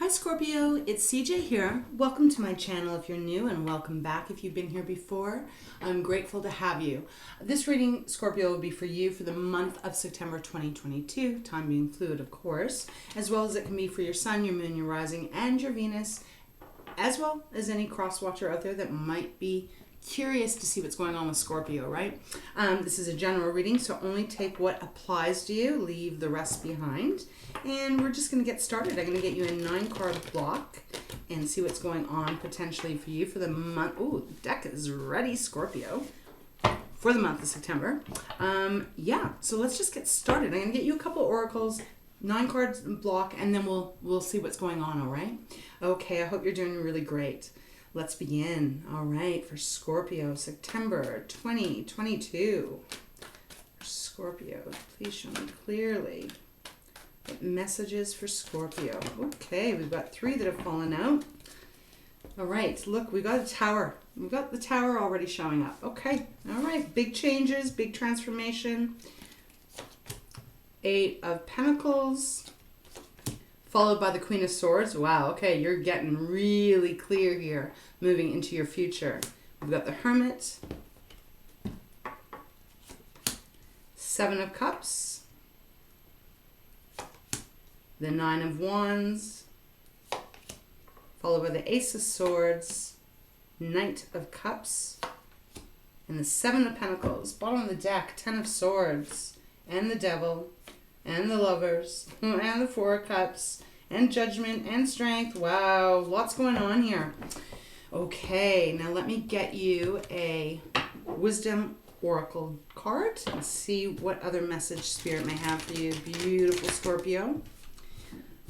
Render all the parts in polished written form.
Hi Scorpio, it's CJ here. Welcome to my channel if you're new, and welcome back if you've been here before. I'm grateful to have you. This reading, Scorpio, will be for you for the month of September 2022, time being fluid of course, as well as it can be for your sun, your moon, your rising, and your Venus, as well as any cross watcher out there that might be curious to see what's going on with Scorpio, right? This is a general reading, so only take what applies to you, leave the rest behind. And we're just going to get started. I'm going to get you a 9-card block and see what's going on potentially for you for the month. Ooh, the deck is ready, Scorpio, for the month of September. Yeah, so let's just get started. I'm going to get you a couple oracles, 9-card block, and then we'll see what's going on, all right? Okay, I hope you're doing really great. Let's begin. All right, for Scorpio, September 2022. Scorpio, please show me clearly what messages for Scorpio. Okay, we've got 3 that have fallen out. All right, look, we got a tower. We've got the tower already showing up. Okay, all right, big changes, big transformation. 8 of Pentacles, followed by the Queen of Swords. Wow, okay, you're getting really clear here, moving into your future. We've got the Hermit, 7 of Cups, the 9 of Wands, followed by the Ace of Swords, Knight of Cups, and the 7 of Pentacles. Bottom of the deck, 10 of Swords, and the Devil, and the Lovers, and the 4 of Cups, and Judgment, and Strength. Wow, lots going on here. Okay, now let me get you a Wisdom Oracle card and see what other message Spirit may have for you. Beautiful Scorpio.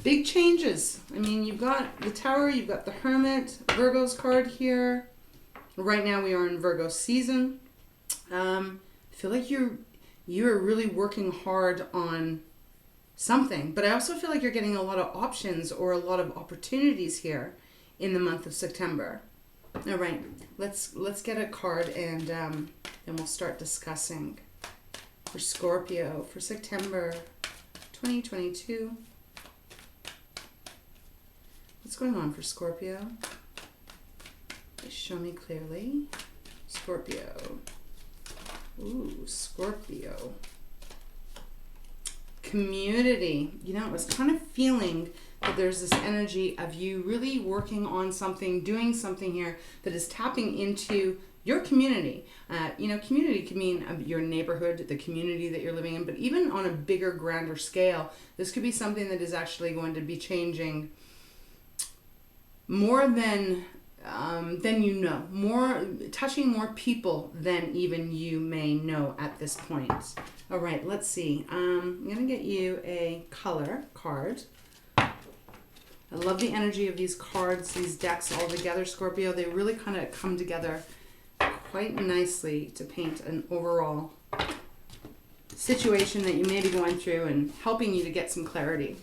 Big changes. I mean, you've got the Tower, you've got the Hermit, Virgo's card here. Right now we are in Virgo season. I feel like you're really working hard on something, but I also feel like you're getting a lot of options or a lot of opportunities here in the month of September. All right, let's get a card and then we'll start discussing for Scorpio for September 2022. What's going on for Scorpio? Please show me clearly. Scorpio. Ooh, Scorpio. Community. You know, I was kind of feeling that there's this energy of you really working on something, doing something here that is tapping into your community. You know, community can mean your neighborhood, the community that you're living in, but even on a bigger, grander scale, this could be something that is actually going to be changing more than you know, more touching more people than even you may know at this point. All right, let's see. I'm gonna get you a color card. I love the energy of these cards, these decks all together, Scorpio. They really kind of come together quite nicely to paint an overall situation that you may be going through and helping you to get some clarity.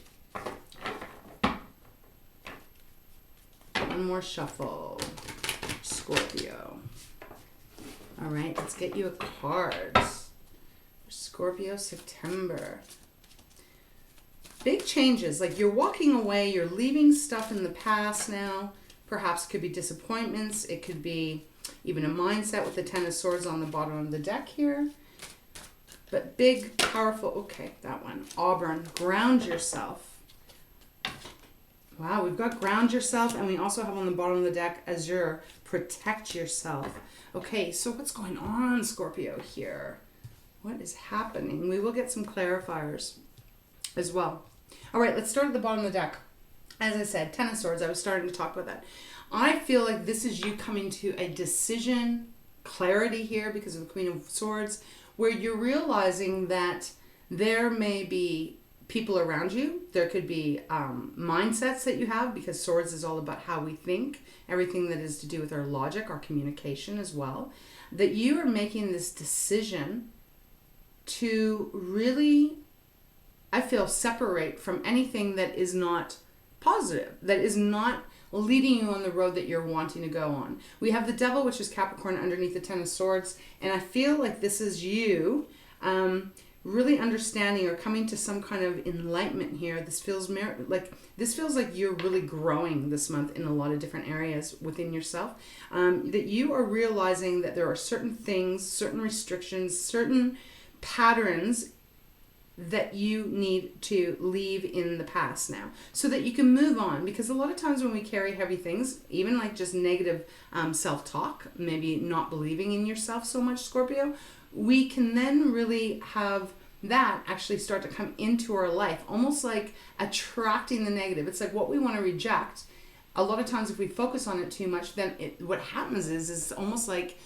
One more shuffle, Scorpio. All right, let's get you a card. Scorpio, September. Big changes, like you're walking away, you're leaving stuff in the past now. Perhaps it could be disappointments. It could be even a mindset with the 10 of Swords on the bottom of the deck here. But big, powerful, okay, that one. Auburn, ground yourself. Wow, we've got ground yourself, and we also have on the bottom of the deck Azure, protect yourself. Okay, so what's going on, Scorpio, here? What is happening? We will get some clarifiers as well. All right, let's start at the bottom of the deck. As I said, 10 of Swords, I was starting to talk about that. I feel like this is you coming to a decision, clarity here because of the Queen of Swords, where you're realizing that there may be people around you. There could be mindsets that you have, because Swords is all about how we think, everything that is to do with our logic, our communication as well, that you are making this decision to really, I feel, separate from anything that is not positive, that is not leading you on the road that you're wanting to go on. We have the Devil, which is Capricorn underneath the 10 of Swords, and I feel like this is you really understanding or coming to some kind of enlightenment here. This feels like you're really growing this month in a lot of different areas within yourself. That you are realizing that there are certain things, certain restrictions, certain patterns that you need to leave in the past now so that you can move on. Because a lot of times when we carry heavy things, even like just negative self-talk, maybe not believing in yourself so much, Scorpio, we can then really have that actually start to come into our life, almost like attracting the negative. It's like what we want to reject. A lot of times if we focus on it too much, then what happens is almost like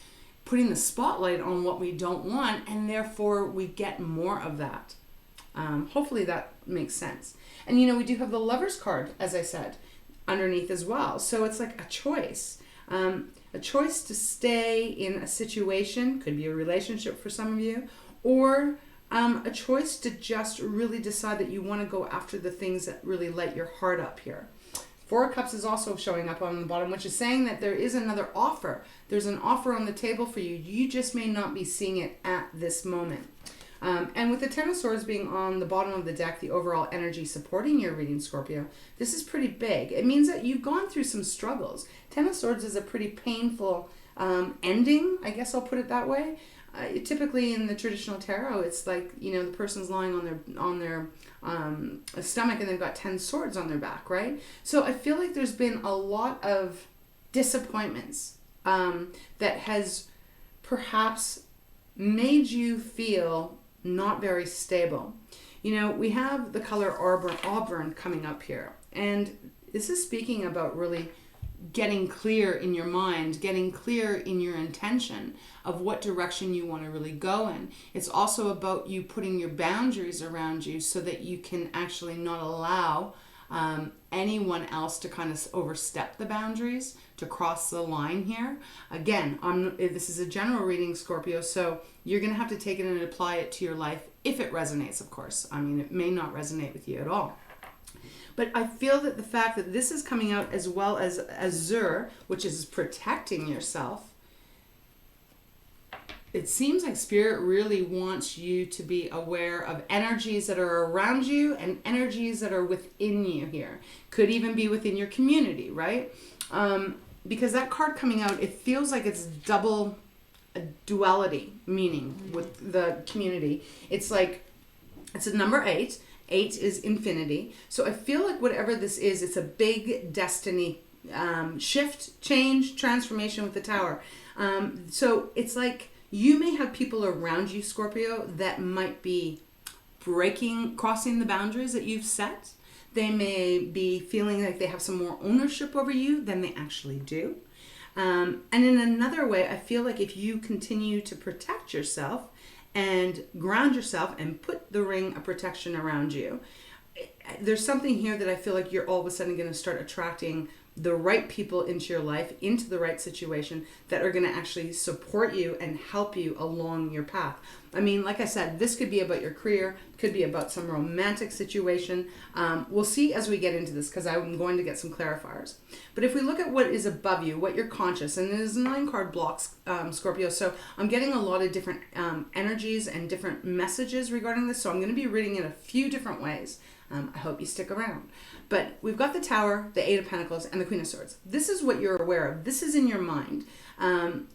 putting the spotlight on what we don't want, and therefore we get more of that. Hopefully that makes sense. And we do have the Lover's card, as I said, underneath as well. So it's like a choice. A choice to stay in a situation, could be a relationship for some of you, or a choice to just really decide that you want to go after the things that really light your heart up here. Four of Cups is also showing up on the bottom, which is saying that there is another offer. There's an offer on the table for you. You just may not be seeing it at this moment. And with the Ten of Swords being on the bottom of the deck, the overall energy supporting your reading, Scorpio, this is pretty big. It means that you've gone through some struggles. Ten of Swords is a pretty painful ending, I guess I'll put it that way. Typically in the traditional tarot, it's like, the person's lying on their stomach and they've got 10 swords on their back, right? So I feel like there's been a lot of disappointments that has perhaps made you feel not very stable. We have the color auburn coming up here, and this is speaking about really getting clear in your mind, getting clear in your intention of what direction you want to really go in. It's also about you putting your boundaries around you so that you can actually not allow anyone else to kind of overstep the boundaries, to cross the line here. Again, this is a general reading, Scorpio, so you're going to have to take it and apply it to your life if it resonates, of course. I mean, it may not resonate with you at all. But I feel that the fact that this is coming out as well as Azure, which is protecting yourself, it seems like Spirit really wants you to be aware of energies that are around you and energies that are within you here. Could even be within your community, right? Because that card coming out, it feels like it's double a duality meaning with the community. It's like, it's a number 8. 8 is infinity. So I feel like whatever this is, it's a big destiny shift, change, transformation with the Tower. So it's like you may have people around you, Scorpio, that might be crossing the boundaries that you've set. They may be feeling like they have some more ownership over you than they actually do. And in another way, I feel like if you continue to protect yourself and ground yourself and put the ring of protection around you, there's something here that I feel like you're all of a sudden going to start attracting the right people into your life, into the right situation that are going to actually support you and help you along your path. I mean, like I said, this could be about your career, could be about some romantic situation. We'll see as we get into this, because I'm going to get some clarifiers. But if we look at what is above you, what you're conscious, and there's 9 card blocks, Scorpio, so I'm getting a lot of different energies and different messages regarding this, so I'm going to be reading in a few different ways. I hope you stick around. But we've got the Tower, the 8 of Pentacles, and the Queen of Swords. This is what you're aware of. This is in your mind.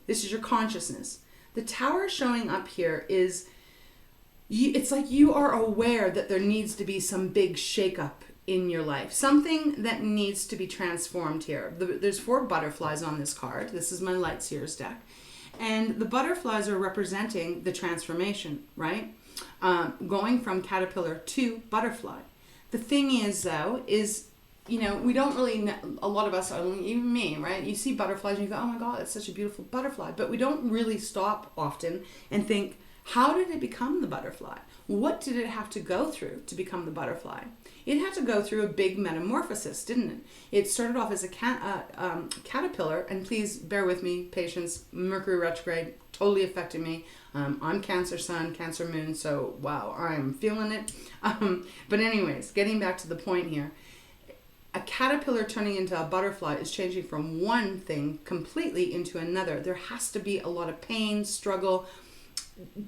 This is your consciousness. The Tower showing up here is, it's like you are aware that there needs to be some big shakeup in your life. Something that needs to be transformed here. There's 4 butterflies on this card. This is my Light Seers deck. And the butterflies are representing the transformation, right? Going from caterpillar to butterfly. The thing is, though, we don't really know, a lot of us, even me, right? You see butterflies and you go, oh my God, it's such a beautiful butterfly. But we don't really stop often and think, how did it become the butterfly? What did it have to go through to become the butterfly? It had to go through a big metamorphosis, didn't it? It started off as a caterpillar, and please bear with me, patience, Mercury retrograde, totally affecting me. I'm Cancer Sun, Cancer Moon, so wow, I'm feeling it. But anyways, getting back to the point here, a caterpillar turning into a butterfly is changing from one thing completely into another. There has to be a lot of pain, struggle,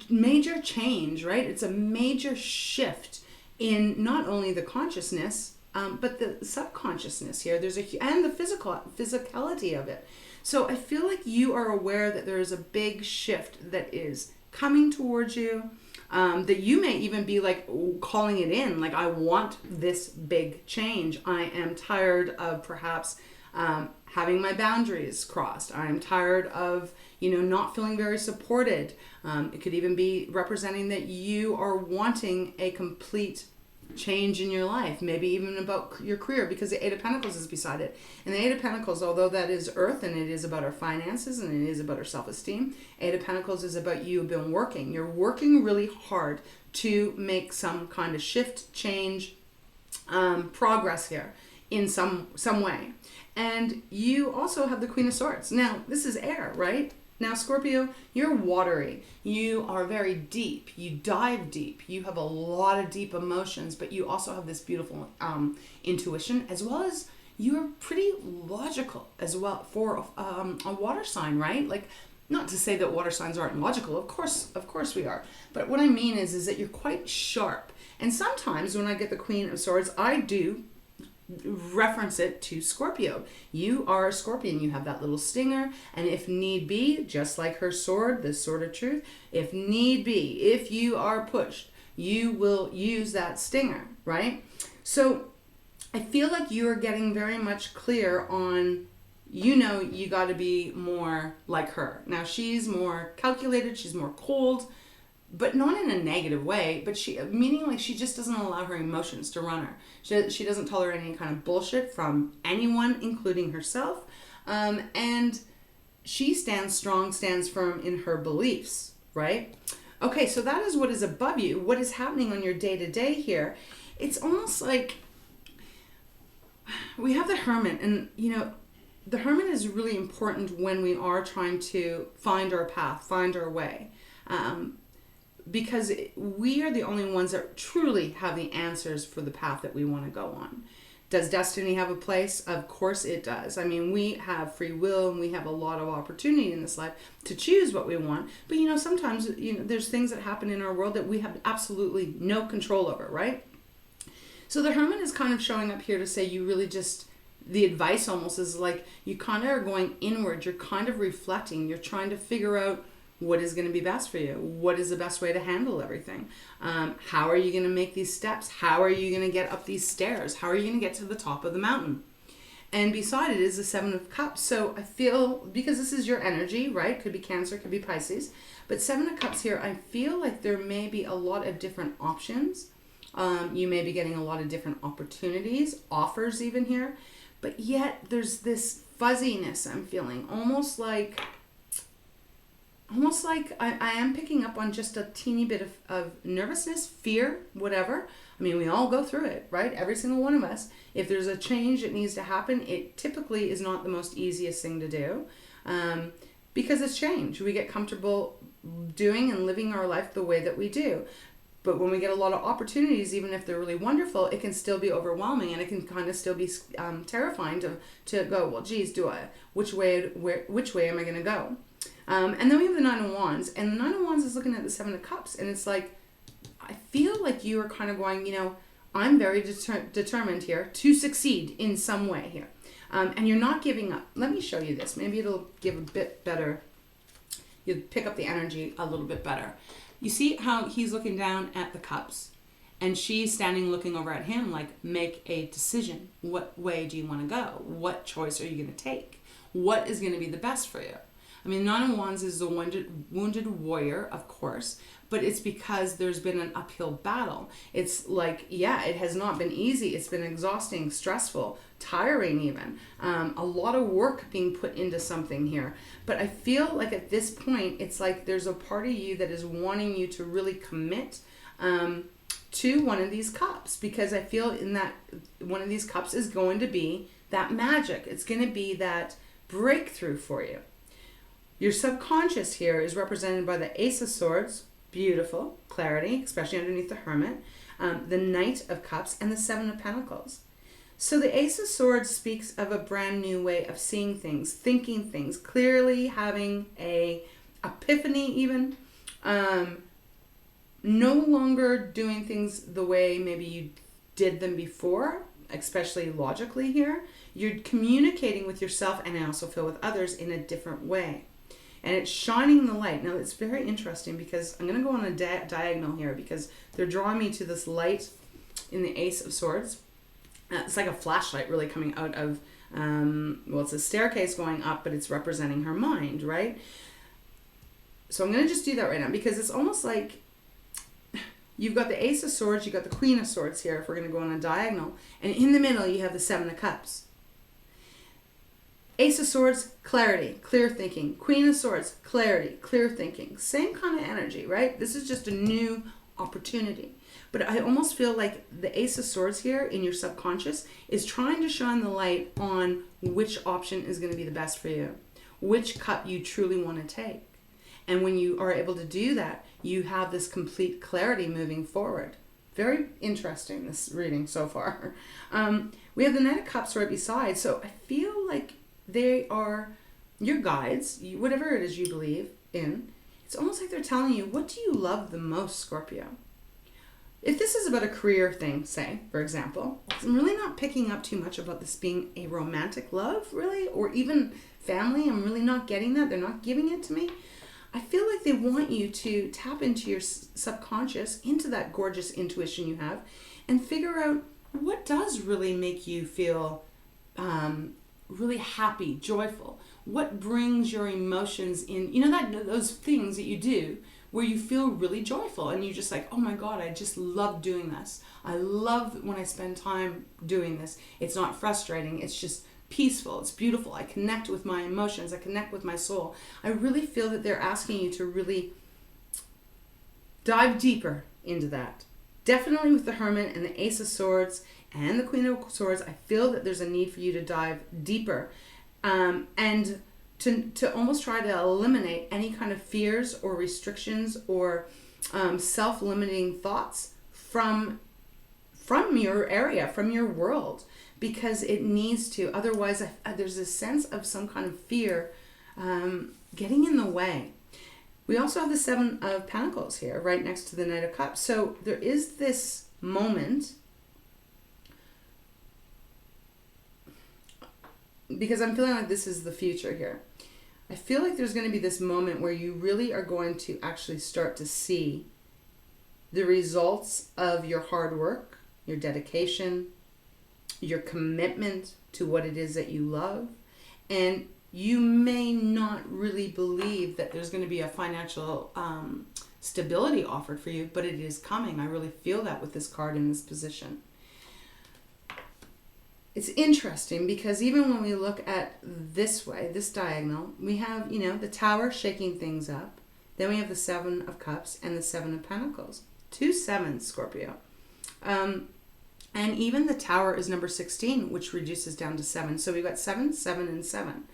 major change, right? It's a major shift in not only the consciousness, but the subconsciousness here. And the physicality of it. So I feel like you are aware that there is a big shift that is coming towards you, that you may even be like calling it in, like, I want this big change. I am tired of perhaps having my boundaries crossed. I'm tired of, not feeling very supported. It could even be representing that you are wanting a complete change in your life, maybe even about your career, because the Eight of Pentacles is beside it. And the Eight of Pentacles, although that is earth and it is about our finances and it is about our self-esteem, Eight of Pentacles is about you have been working. You're working really hard to make some kind of shift, change, progress here in some way. And you also have the Queen of Swords. Now, this is air, right? Now, Scorpio, you're watery. You are very deep. You dive deep. You have a lot of deep emotions, but you also have this beautiful intuition, as well as you're pretty logical as well for a water sign, right? Like, not to say that water signs aren't logical. Of course we are. But what I mean is that you're quite sharp. And sometimes when I get the Queen of Swords, I do reference it to Scorpio. You are a Scorpion. You have that little stinger, and if need be, just like her sword, the sword of truth, if need be, if you are pushed, you will use that stinger, right? So I feel like you are getting very much clear on, you got to be more like her. Now, she's more calculated, she's more cold, but not in a negative way, but meaning like she just doesn't allow her emotions to run her. She doesn't tolerate any kind of bullshit from anyone, including herself. And she stands strong, stands firm in her beliefs, right? Okay, so that is what is above you. What is happening on your day-to-day here? It's almost like we have the Hermit, and the Hermit is really important when we are trying to find our path, find our way. Because we are the only ones that truly have the answers for the path that we want to go on. Does destiny have a place? Of course it does. I mean, we have free will and we have a lot of opportunity in this life to choose what we want. But sometimes there's things that happen in our world that we have absolutely no control over, right? So the Hermit is kind of showing up here to say you really just, the advice almost is like you kind of are going inward. You're kind of reflecting. You're trying to figure out what is going to be best for you? What is the best way to handle everything? How are you going to make these steps? How are you going to get up these stairs? How are you going to get to the top of the mountain? And beside it is the Seven of Cups. So I feel, because this is your energy, right? Could be Cancer, could be Pisces. But Seven of Cups here, I feel like there may be a lot of different options. You may be getting a lot of different opportunities, offers even here. But yet there's this fuzziness I'm feeling. Almost like I am picking up on just a teeny bit of nervousness, fear, whatever. I mean, we all go through it, right? Every single one of us. If there's a change that needs to happen, it typically is not the most easiest thing to do, because it's change. We get comfortable doing and living our life the way that we do. But when we get a lot of opportunities, even if they're really wonderful, it can still be overwhelming, and it can kind of still be terrifying to go, well, geez, which way am I going to go? And then we have the Nine of Wands, and the Nine of Wands is looking at the Seven of Cups, and it's like, I feel like you are kind of going, I'm very determined here to succeed in some way here. And you're not giving up. Let me show you this. Maybe it'll give a bit better, you'll pick up the energy a little bit better. You see how he's looking down at the cups, and she's standing looking over at him like, make a decision. What way do you want to go? What choice are you going to take? What is going to be the best for you? I mean, Nine of Wands is the wounded warrior, of course, but it's because there's been an uphill battle. It's like, yeah, it has not been easy. It's been exhausting, stressful, tiring even. A lot of work being put into something here. But I feel like at this point, it's like there's a part of you that is wanting you to really commit to one of these cups, because I feel in that one of these cups is going to be that magic. It's going to be that breakthrough for you. Your subconscious here is represented by the Ace of Swords, beautiful, clarity, especially underneath the Hermit, the Knight of Cups, and the Seven of Pentacles. So the Ace of Swords speaks of a brand new way of seeing things, thinking things, clearly having a epiphany even, No longer doing things the way maybe you did them before, especially logically here. You're communicating with yourself, and I also feel with others, in a different way. And it's shining the light. Now, it's very interesting because I'm going to go on a diagonal here because they're drawing me to this light in the Ace of Swords. It's like a flashlight really coming out of, well, it's a staircase going up, but it's representing her mind, right? So I'm going to just do that right now because it's almost like you've got the Ace of Swords, you've got the Queen of Swords here if we're going to go on a diagonal. And in the middle, you have the Seven of Cups. Ace of Swords, clarity, clear thinking. Queen of Swords, clarity, clear thinking. Same kind of energy, right? This is just a new opportunity. But I almost feel like the Ace of Swords here in your subconscious is trying to shine the light on which option is going to be the best for you, which cup you truly want to take. And when you are able to do that, you have this complete clarity moving forward. Very interesting, this reading so far. We have the Knight of Cups right beside, so I feel like they are your guides, whatever it is you believe in. It's almost like they're telling you, what do you love the most, Scorpio? If this is about a career thing, say, for example, I'm really not picking up too much about this being a romantic love, really, or even family. I'm really not getting that. They're not giving it to me. I feel like they want you to tap into your subconscious, into that gorgeous intuition you have, and figure out what does really make you feel really happy, joyful. What brings your emotions in? You know, that those things that you do where you feel really joyful and you're just like, oh my God, I just love doing this. I love when I spend time doing this. It's not frustrating. It's just peaceful. It's beautiful. I connect with my emotions. I connect with my soul. I really feel that they're asking you to really dive deeper into that. Definitely with the Hermit and the Ace of Swords and the Queen of Swords, I feel that there's a need for you to dive deeper and to almost try to eliminate any kind of fears or restrictions or self-limiting thoughts from your area, from your world, because it needs to. Otherwise, there's a sense of some kind of fear getting in the way. We also have the Seven of Pentacles here, right next to the Knight of Cups. So there is this moment, because I'm feeling like this is the future here. I feel like there's going to be this moment where you really are going to actually start to see the results of your hard work, your dedication, your commitment to what it is that you love. And you may not really believe that there's going to be a financial stability offered for you, but it is coming. I really feel that with this card in this position. It's interesting because even when we look at this way, this diagonal, we have, you know, the Tower shaking things up. Then we have the Seven of Cups and the Seven of Pentacles. 2 sevens, Scorpio. And even the Tower is number 16, which reduces down to 7. So we've got 7, 7, and 7.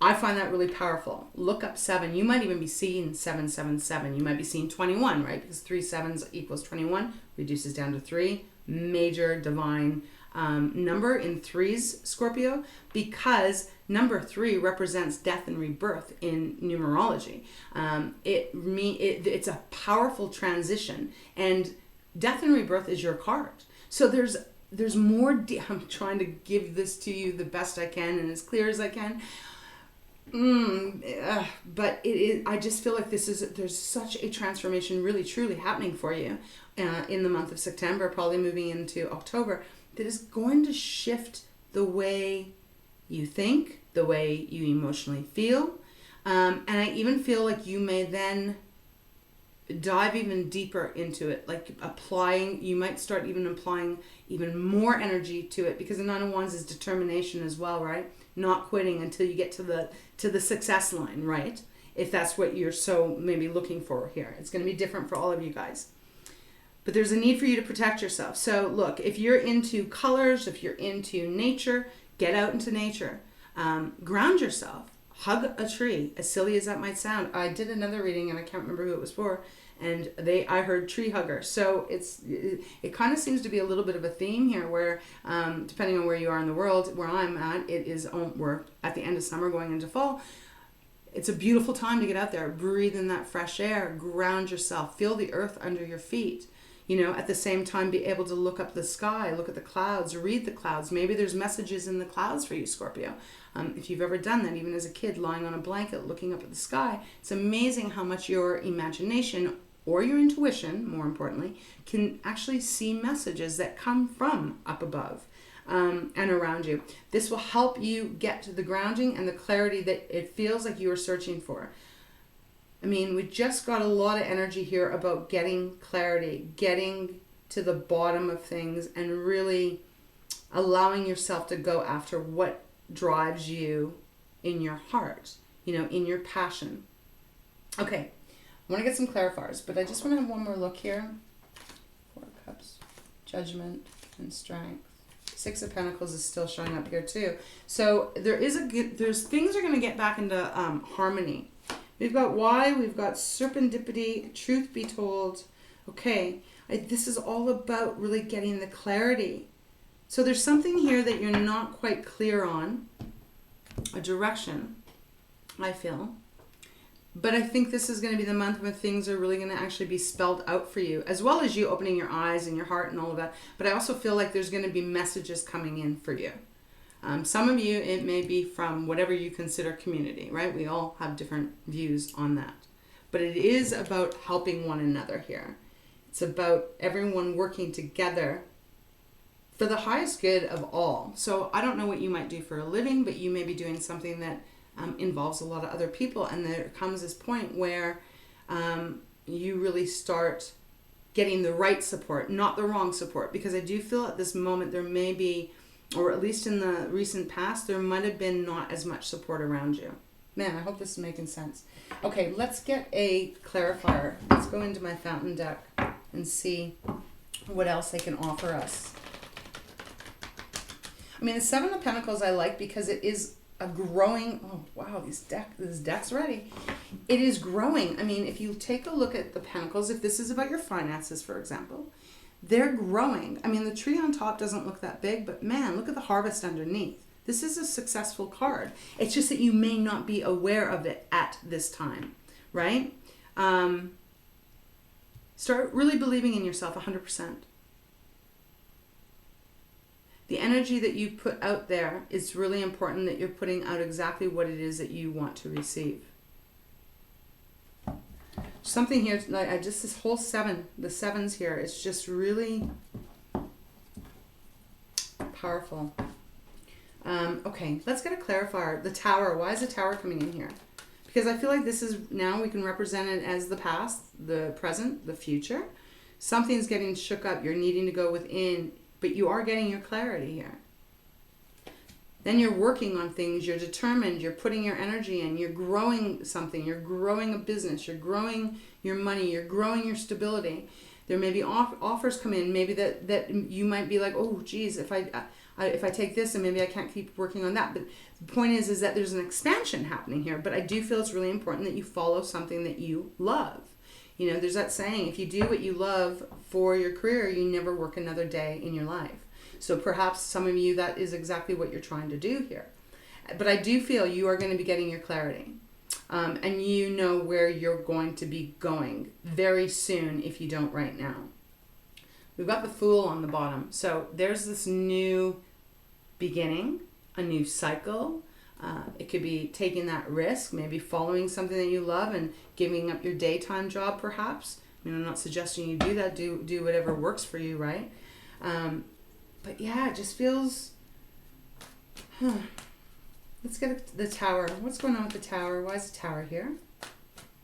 I find that really powerful. Look up 7. You might even be seeing 7, 7, 7. You might be seeing 21, right? Because 3 sevens equals 21, reduces down to 3. Major divine number in threes, Scorpio, because number 3 represents death and rebirth in numerology. It's a powerful transition, and death and rebirth is your card. So there's more. I'm trying to give this to you the best I can and as clear as I can. But it is. I just feel like there's such a transformation, really, truly happening for you in the month of September, probably moving into October, that is going to shift the way you think, the way you emotionally feel. And I even feel like you may then dive even deeper into it, like you might start even applying even more energy to it, because the Nine of Wands is determination as well, right? Not quitting until you get to the success line, right? If that's what you're so maybe looking for here. It's going to be different for all of you guys. But there's a need for you to protect yourself. So look, if you're into colors, if you're into nature, get out into nature. Ground yourself. Hug a tree, as silly as that might sound. I did another reading, and I can't remember who it was for, and I heard tree hugger. So it kind of seems to be a little bit of a theme here where, depending on where you are in the world, where I'm at, we're at the end of summer going into fall. It's a beautiful time to get out there, breathe in that fresh air, ground yourself, feel the earth under your feet. At the same time, be able to look up the sky, look at the clouds, read the clouds. Maybe there's messages in the clouds for you, Scorpio. If you've ever done that, even as a kid, lying on a blanket, looking up at the sky, it's amazing how much your imagination or your intuition, more importantly, can actually see messages that come from up above and around you. This will help you get to the grounding and the clarity that it feels like you are searching for. I mean, we just got a lot of energy here about getting clarity, getting to the bottom of things, and really allowing yourself to go after what drives you in your heart, in your passion. Okay, I want to get some clarifiers, but I just want to have one more look here. 4 of Cups, Judgment, and Strength. 6 of Pentacles is still showing up here too. So there's things are going to get back into harmony. We've got why, we've got serendipity, truth be told. Okay, this is all about really getting the clarity. So there's something here that you're not quite clear on, a direction, I feel. But I think this is going to be the month when things are really going to actually be spelled out for you, as well as you opening your eyes and your heart and all of that. But I also feel like there's going to be messages coming in for you. Some of you, it may be from whatever you consider community, right? We all have different views on that. But it is about helping one another here. It's about everyone working together for the highest good of all. So I don't know what you might do for a living, but you may be doing something that involves a lot of other people. And there comes this point where you really start getting the right support, not the wrong support. Because I do feel at this moment there may be, or at least in the recent past, there might have been not as much support around you. Man, I hope this is making sense. Okay, let's get a clarifier. Let's go into my fountain deck and see what else they can offer us. I mean, the 7 of Pentacles I like because it is a growing, oh wow, this deck's ready. It is growing. I mean, if you take a look at the Pentacles, if this is about your finances, for example, they're growing. I mean, the tree on top doesn't look that big, but man, look at the harvest underneath. This is a successful card. It's just that you may not be aware of it at this time, right? Start really believing in yourself 100%. The energy that you put out there, it's really important that you're putting out exactly what it is that you want to receive. Something here, like just this whole 7, the 7s here, it's just really powerful. Okay, let's get a clarifier. The Tower. Why is the Tower coming in here? Because I feel like this is, now we can represent it as the past, the present, the future. Something's getting shook up. You're needing to go within, but you are getting your clarity here. Then you're working on things, you're determined, you're putting your energy in, you're growing something, you're growing a business, you're growing your money, you're growing your stability. There may be offers come in, maybe that you might be like, oh geez, if I take this and maybe I can't keep working on that. But the point is that there's an expansion happening here, but I do feel it's really important that you follow something that you love. You know, there's that saying, if you do what you love for your career, you never work another day in your life. So perhaps some of you, that is exactly what you're trying to do here. But I do feel you are going to be getting your clarity. And you know where you're going to be going very soon if you don't right now. We've got the Fool on the bottom. So there's this new beginning, a new cycle. It could be taking that risk, maybe following something that you love and giving up your daytime job perhaps. I mean, I'm not suggesting you do that. Do whatever works for you, right? But yeah, it just feels... Let's get the Tower. What's going on with the Tower? Why is the Tower here?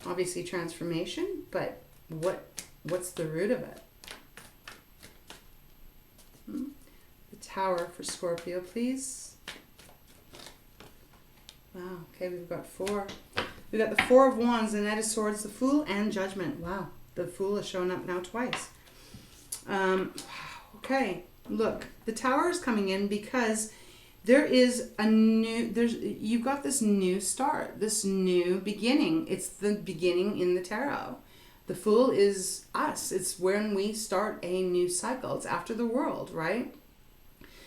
Obviously transformation, but what's the root of it? The Tower for Scorpio, please. Wow, okay, we've got 4. We've got the 4 of Wands, the Knight of Swords, the Fool, and Judgment. Wow, the Fool is showing up now twice. Okay, look, the Tower is coming in because there is a new, you've got this new start, this new beginning. It's the beginning in the tarot. The Fool is us. It's when we start a new cycle. It's after the world, right?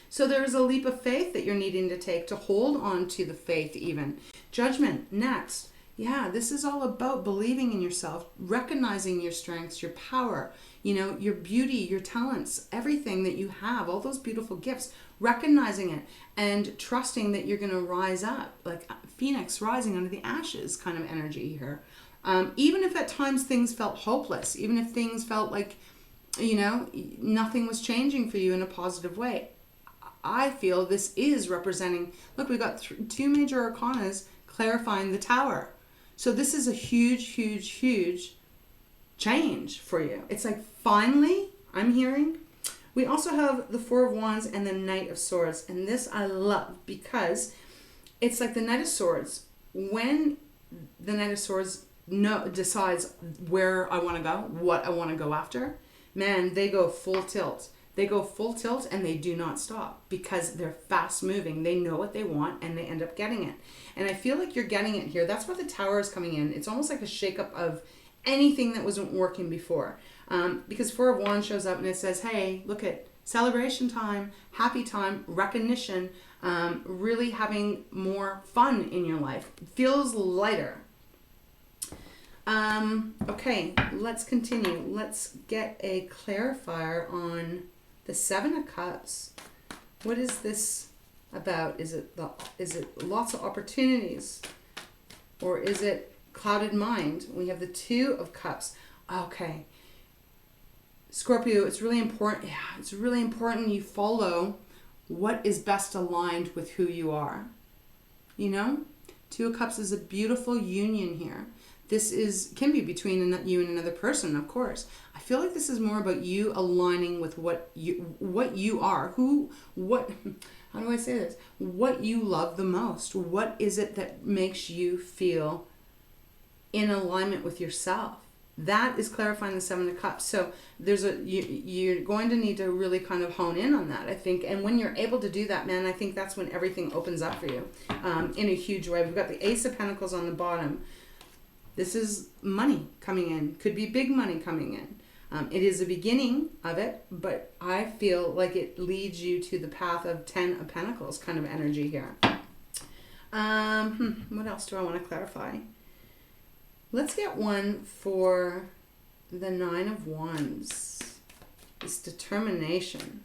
So there's a leap of faith that you're needing to take to hold on to the faith even. Judgment, next. Yeah, this is all about believing in yourself, recognizing your strengths, your power, you know, your beauty, your talents, everything that you have, all those beautiful gifts, recognizing it and trusting that you're going to rise up, like Phoenix rising out of the ashes kind of energy here. Even if at times things felt hopeless, even if things felt like, you know, nothing was changing for you in a positive way, I feel this is representing, look, we got two major arcanas clarifying the Tower. So this is a huge, huge, huge change for you. It's like, finally, I'm hearing. We also have the Four of Wands and the Knight of Swords. And this I love because it's like the Knight of Swords. When the Knight of Swords decides where I want to go, what I want to go after, man, they go full tilt. They go full tilt and they do not stop because they're fast moving. They know what they want and they end up getting it. And I feel like you're getting it here. That's why the Tower is coming in. It's almost like a shakeup of anything that wasn't working before. Because Four of Wands shows up and it says, hey, look at celebration time, happy time, recognition, really having more fun in your life. It feels lighter. Okay, let's continue. Let's get a clarifier on the Seven of Cups. What is this about? Is it lots of opportunities, or is it clouded mind? We have the Two of Cups. Okay, Scorpio, it's really important. Yeah, it's really important you follow what is best aligned with who you are. You know, Two of Cups is a beautiful union here. This can be between you and another person, of course. I feel like this is more about you aligning with what you are. How do I say this? What you love the most. What is it that makes you feel in alignment with yourself? That is clarifying the Seven of Cups. So you're going to need to really kind of hone in on that, I think. And when you're able to do that, man, I think that's when everything opens up for you in a huge way. We've got the Ace of Pentacles on the bottom. This is money coming in. Could be big money coming in. It is the beginning of it, but I feel like it leads you to the path of Ten of Pentacles kind of energy here. What else do I want to clarify? Let's get one for the Nine of Wands. It's determination.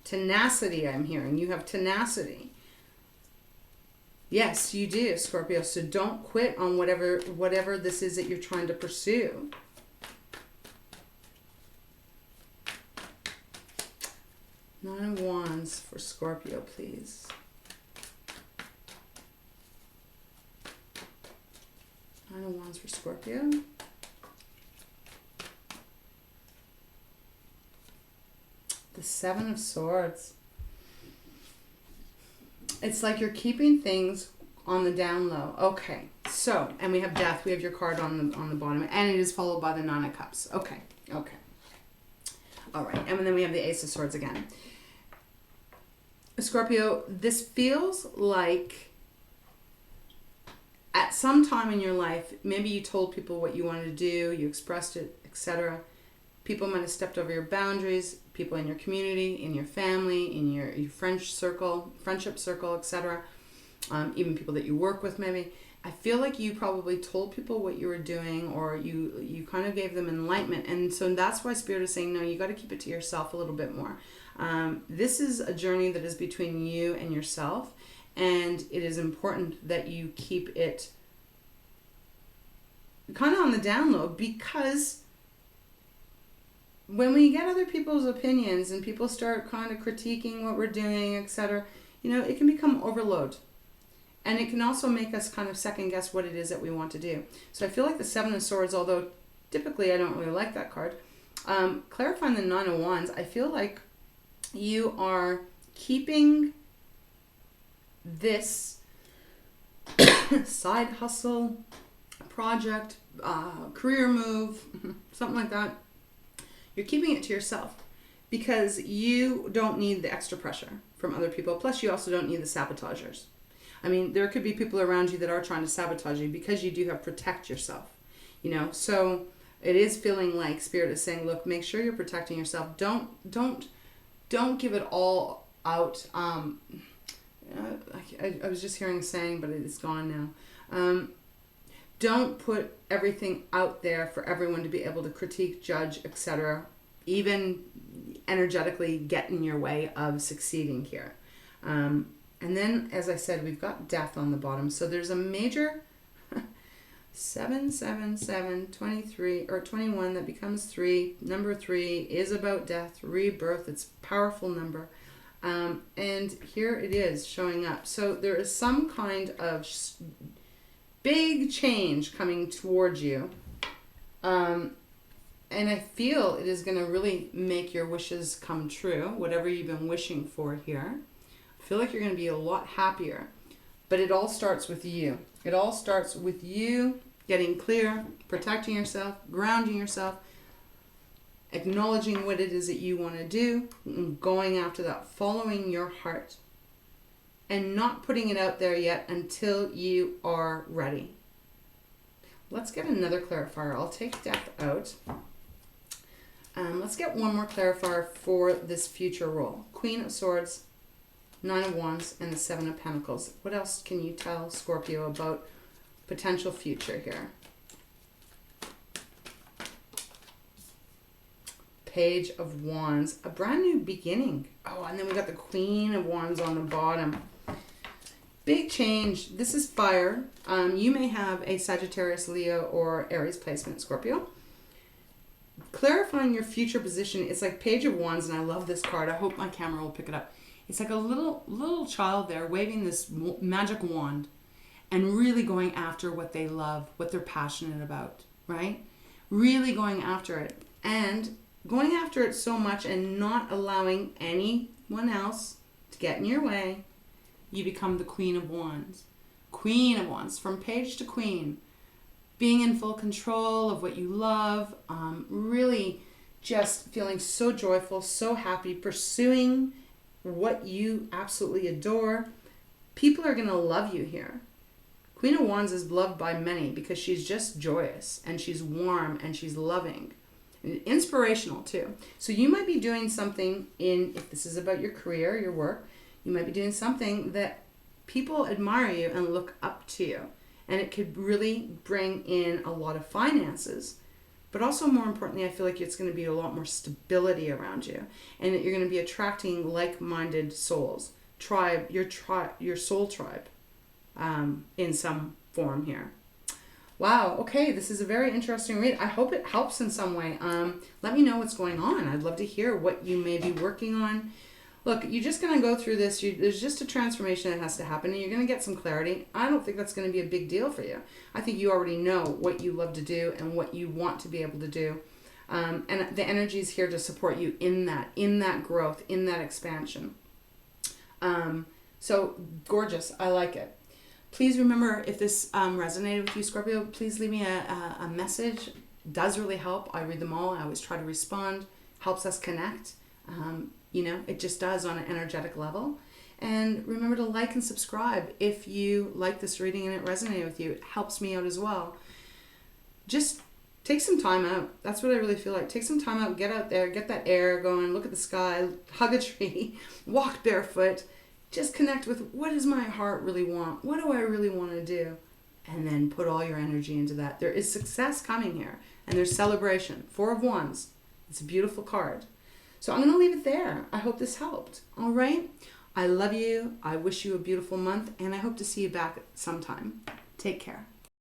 Tenacity, I'm hearing. You have tenacity. Yes, you do, Scorpio. So don't quit on whatever this is that you're trying to pursue. Nine of Wands for Scorpio, please. Nine of Wands for Scorpio. The Seven of Swords. It's like you're keeping things on the down low. Okay, so, and we have Death. We have your card on the bottom, and it is followed by the Nine of Cups. Okay. All right, and then we have the Ace of Swords again. Scorpio, this feels like at some time in your life, maybe you told people what you wanted to do, you expressed it, etc. People might have stepped over your boundaries, people in your community, in your family, in your friendship circle, etc. Even people that you work with maybe. I feel like you probably told people what you were doing, or you kind of gave them enlightenment. And so that's why Spirit is saying, no, you got to keep it to yourself a little bit more. This is a journey that is between you and yourself. And it is important that you keep it kind of on the down low, because when we get other people's opinions and people start kind of critiquing what we're doing, etc., it can become overload. And it can also make us kind of second guess what it is that we want to do. So I feel like the Seven of Swords, although typically I don't really like that card, clarifying the Nine of Wands, I feel like you are keeping this side hustle, project, career move, something like that. You're keeping it to yourself because you don't need the extra pressure from other people. Plus, you also don't need the sabotagers. I mean, there could be people around you that are trying to sabotage you because you do have to protect yourself, So it is feeling like Spirit is saying, look, make sure you're protecting yourself. Don't give it all out. I was just hearing a saying, but it's gone now. Don't put everything out there for everyone to be able to critique, judge, etc. Even energetically get in your way of succeeding here. And then, as I said, we've got death on the bottom. So there's a major 7, 7, 7, 23, or 21 that becomes 3. Number 3 is about death, rebirth. It's a powerful number. And here it is showing up. So there is some kind of big change coming towards you. And I feel it is going to really make your wishes come true, whatever you've been wishing for here. I feel like you're going to be a lot happier. But it all starts with you. It all starts with you getting clear, protecting yourself, grounding yourself, acknowledging what it is that you want to do, and going after that, following your heart, and not putting it out there yet until you are ready. Let's get another clarifier. I'll take death out. Let's get one more clarifier for this future role. Queen of Swords, 9 of Wands, and the 7 of Pentacles. What else can you tell Scorpio about potential future here? Page of Wands, a brand new beginning. Oh, and then we got the Queen of Wands on the bottom. Big change. This is fire. You may have a Sagittarius, Leo, or Aries placement, Scorpio. Clarifying your future position. It's like Page of Wands, and I love this card. I hope my camera will pick it up. It's like a little child there waving this magic wand and really going after what they love, what they're passionate about, right? Really going after it. And going after it so much and not allowing anyone else to get in your way, you become the Queen of Wands. Queen of Wands, from page to queen. Being in full control of what you love, really just feeling so joyful, so happy, pursuing what you absolutely adore. People are going to love you here. Queen of Wands is loved by many because she's just joyous and she's warm and she's loving. And inspirational too. So you might be doing something if this is about your career, your work, you might be doing something that people admire you and look up to you. And it could really bring in a lot of finances. But also, more importantly, I feel like it's going to be a lot more stability around you. And that you're going to be attracting like-minded souls. Your soul tribe in some form here. Wow, okay, this is a very interesting read. I hope it helps in some way. Let me know what's going on. I'd love to hear what you may be working on. Look, you're just going to go through this. There's just a transformation that has to happen, and you're going to get some clarity. I don't think that's going to be a big deal for you. I think you already know what you love to do and what you want to be able to do. And the energy is here to support you in that growth, in that expansion. So gorgeous. I like it. Please remember, if this resonated with you, Scorpio, please leave me a message. It does really help. I read them all. I always try to respond. Helps us connect. It just does on an energetic level. And remember to like and subscribe if you like this reading and it resonated with you. It helps me out as well. Just take some time out. That's what I really feel like. Take some time out, get out there, get that air going, look at the sky, hug a tree, walk barefoot. Just connect with, what does my heart really want? What do I really want to do? And then put all your energy into that. There is success coming here. And there's celebration. 4 of Wands. It's a beautiful card. So I'm going to leave it there. I hope this helped. All right? I love you. I wish you a beautiful month. And I hope to see you back sometime. Take care.